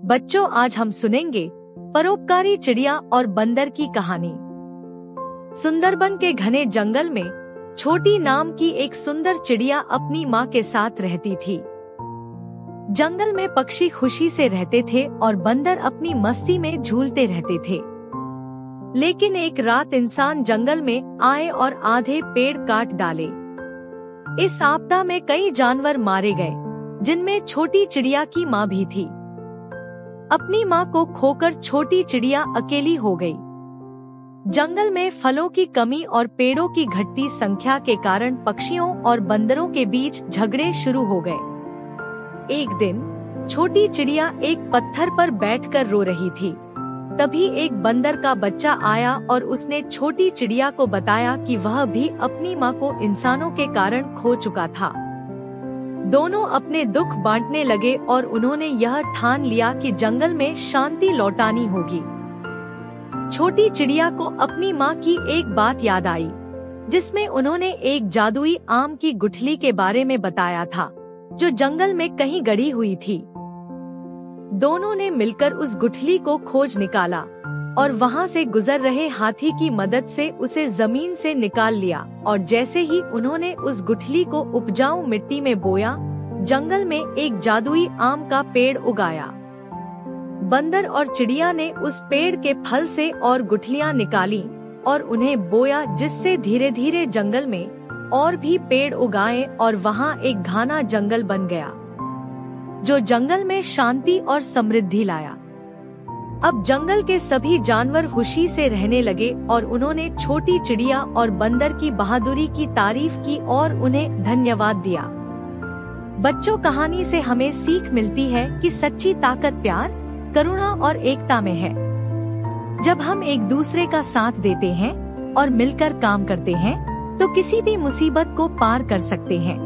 बच्चों, आज हम सुनेंगे परोपकारी चिड़िया और बंदर की कहानी। सुंदरबन के घने जंगल में छोटी नाम की एक सुंदर चिड़िया अपनी माँ के साथ रहती थी। जंगल में पक्षी खुशी से रहते थे और बंदर अपनी मस्ती में झूलते रहते थे। लेकिन एक रात इंसान जंगल में आए और आधे पेड़ काट डाले। इस आपदा में कई जानवर मारे गए, जिनमें छोटी चिड़िया की माँ भी थी। अपनी माँ को खोकर छोटी चिड़िया अकेली हो गई। जंगल में फलों की कमी और पेड़ों की घटती संख्या के कारण पक्षियों और बंदरों के बीच झगड़े शुरू हो गए। एक दिन छोटी चिड़िया एक पत्थर पर बैठकर रो रही थी। तभी एक बंदर का बच्चा आया और उसने छोटी चिड़िया को बताया कि वह भी अपनी माँ को इंसानों के कारण खो चुका था। दोनों अपने दुख बांटने लगे और उन्होंने यह ठान लिया कि जंगल में शांति लौटानी होगी। छोटी चिड़िया को अपनी माँ की एक बात याद आई, जिसमें उन्होंने एक जादुई आम की गुठली के बारे में बताया था, जो जंगल में कहीं गड़ी हुई थी। दोनों ने मिलकर उस गुठली को खोज निकाला और वहां से गुजर रहे हाथी की मदद से उसे जमीन से निकाल लिया। और जैसे ही उन्होंने उस गुठली को उपजाऊ मिट्टी में बोया, जंगल में एक जादुई आम का पेड़ उगाया। बंदर और चिड़िया ने उस पेड़ के फल से और गुठलियां निकाली और उन्हें बोया, जिससे धीरे धीरे जंगल में और भी पेड़ उगाए और वहां एक घना जंगल बन गया, जो जंगल में शांति और समृद्धि लाया। अब जंगल के सभी जानवर खुशी से रहने लगे और उन्होंने छोटी चिड़िया और बंदर की बहादुरी की तारीफ की और उन्हें धन्यवाद दिया। बच्चों, कहानी से हमें सीख मिलती है कि सच्ची ताकत प्यार, करुणा और एकता में है। जब हम एक दूसरे का साथ देते हैं और मिलकर काम करते हैं, तो किसी भी मुसीबत को पार कर सकते हैं।